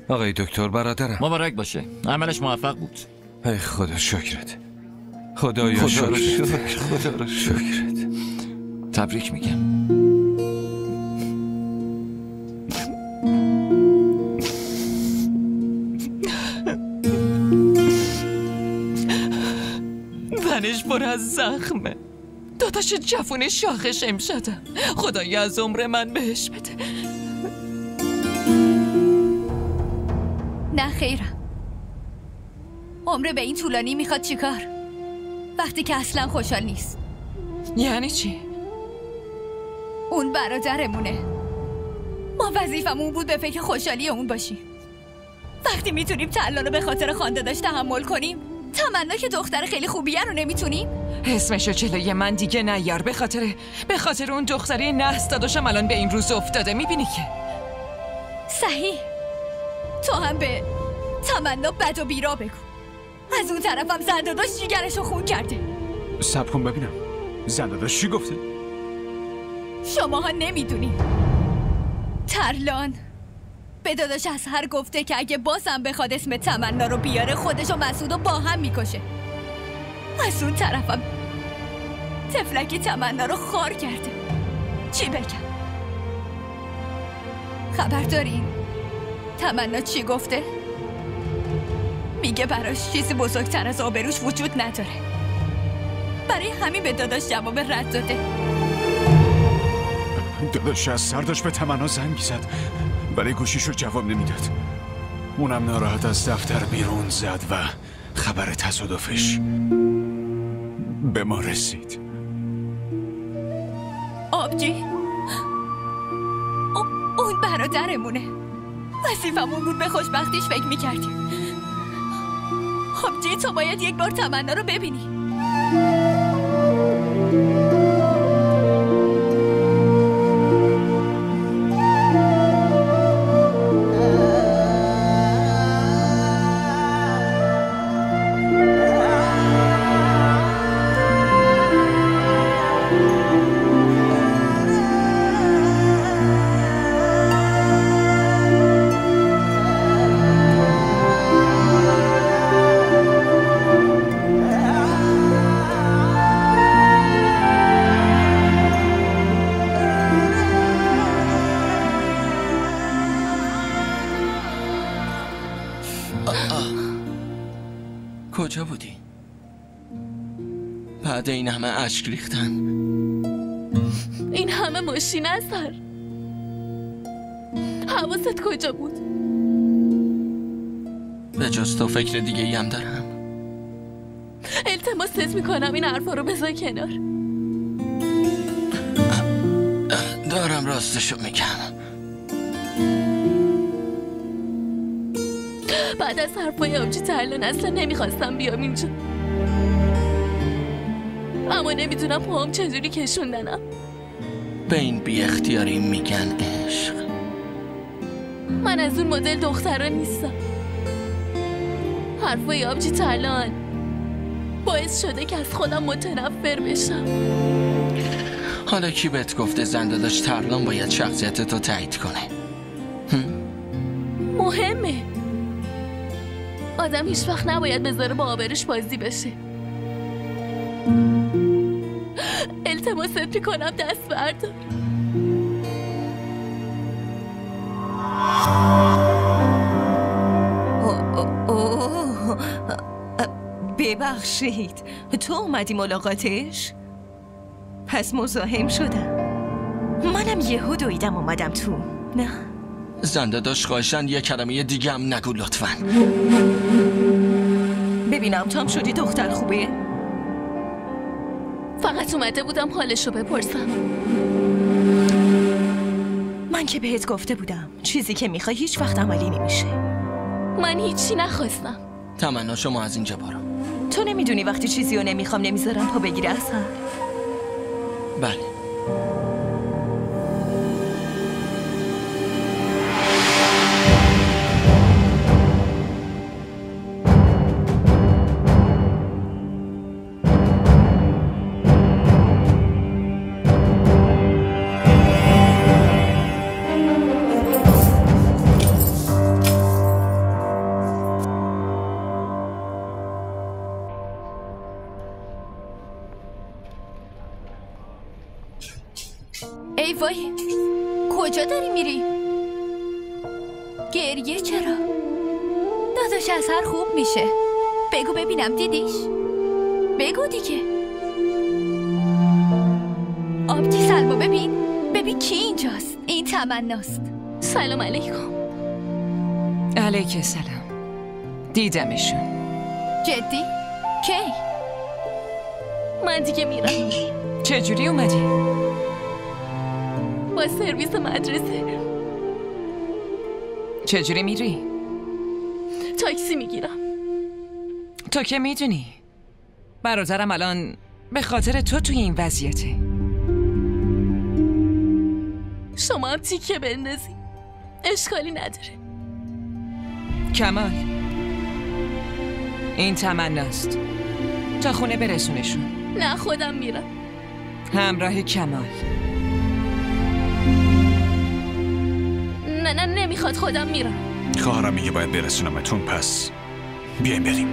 آقای دکتر برادرم مبارک باشه، عملش موفق بود. ای خدا شکرت، خدایا شکرت، خدا را شکرت. تبریک میگم. زنش پر از زخمه، داداش جوون شاخش شده. خدایا از عمر من بهش بده. نه خیرم، عمر به این طولانی میخواد چیکار وقتی که اصلا خوشحال نیست؟ یعنی چی؟ اون برادرمونه، ما وظیفمون بود به فکر خوشحالی اون باشیم. وقتی میتونیم تعلا رو به خاطر خانداداش تحمل کنیم، تمنا که دختر خیلی خوبیه رو نمیتونیم؟ اسمشو جلوی من دیگه نیار. به خاطر اون دختری نحس داداشم الان به این روز افتاده. میبینی که صحیح، تو هم به تمنا بد و بیرا بگو. از اون طرفم زنداداش جیگرشو خون کرده. صبر کن ببینم، زنداداش چی گفته؟ شماها نمیدونی. ترلان به داداش اصغر گفته که اگه بازم بخواد اسم تمنا رو بیاره خودش و مسعودو با هم میکشه. از اون طرفم تفلکی تمنا رو خار کرده. چی بگم؟ خبر دارین تمنا چی گفته؟ میگه براش چیزی بزرگتر از آبروش وجود نداره. برای همین به داداش جواب رد داده. داداش از سر داشت به تمنا زنگ زد ولی گوشیشو جواب نمیداد. اونم ناراحت از دفتر بیرون زد و خبر تصادفش به ما رسید. آبجی اون برادرمونه، وظیفمون بود به خوشبختیش فکر میکردیم. آبجی تو باید یک بار تمنا رو ببینی. کجا بودی؟ بعد این همه اشک ریختن، این همه ماشین اثر، حواست کجا بود؟ به جز تو فکر دیگه ای هم دارم. التماست میکنم این حرفا رو بذار کنار. دارم راستشو میگم. بعد از حرفای آبجی ترلان اصلا نمیخواستم بیام اینجا، اما نمیدونم پاهم چجوری کشوندنم. به این بی اختیاری میگن عشق. من از اون مدل دخترا نیستم. حرفای آبجی ترلان باعث شده که از خودم متنفر بشم. حالا کی بهت گفته زنداداش ترلان باید شخصیت تو تایید کنه؟ مهمه. آدم هیچ وقت نباید بذاره با آبروش بازی بشه. التماست میکنم دست بردار. ببخشید، تو اومدی ملاقاتش؟ پس مزاحم شدم. منم یهو دویدم اومدم تو. نه زنداداش خواهشن یه کلمه دیگه هم نگو لطفاً. ببینم تام شدی دختر خوبه؟ فقط اومده بودم حالشو بپرسم. من که بهت گفته بودم چیزی که میخوای هیچ وقت عملی نمیشه. من هیچی نخواستم. تمنا شما از اینجا برو. تو نمیدونی وقتی چیزی رو نمیخوام نمیذارم پا بگیره اصلا. بله. ای وای، کجا داری میری؟ گریه چرا؟ داداش اصهر خوب میشه. بگو ببینم دیدیش؟ بگو دیگه. آبجی سلما ببین کی اینجاست؟ این تمناست. سلام علیکم. علیک سلام. دیدمشون. جدی؟ کی؟ من دیگه میرم. چجوری اومدی؟ با سرویس مدرسه. چجوری میری؟ تاکسی میگیرم. تو که میدونی برادرم الان به خاطر تو توی این وضعیته. شما هم تیکه بندازی، اشکالی نداره. کمال، این تمناست. تا خونه برسونشون. نه خودم میرم. همراه کمال. نه نمیخواد، خودم میرم. خواهرم میگه باید برسونمتون، پس بیایم بریم.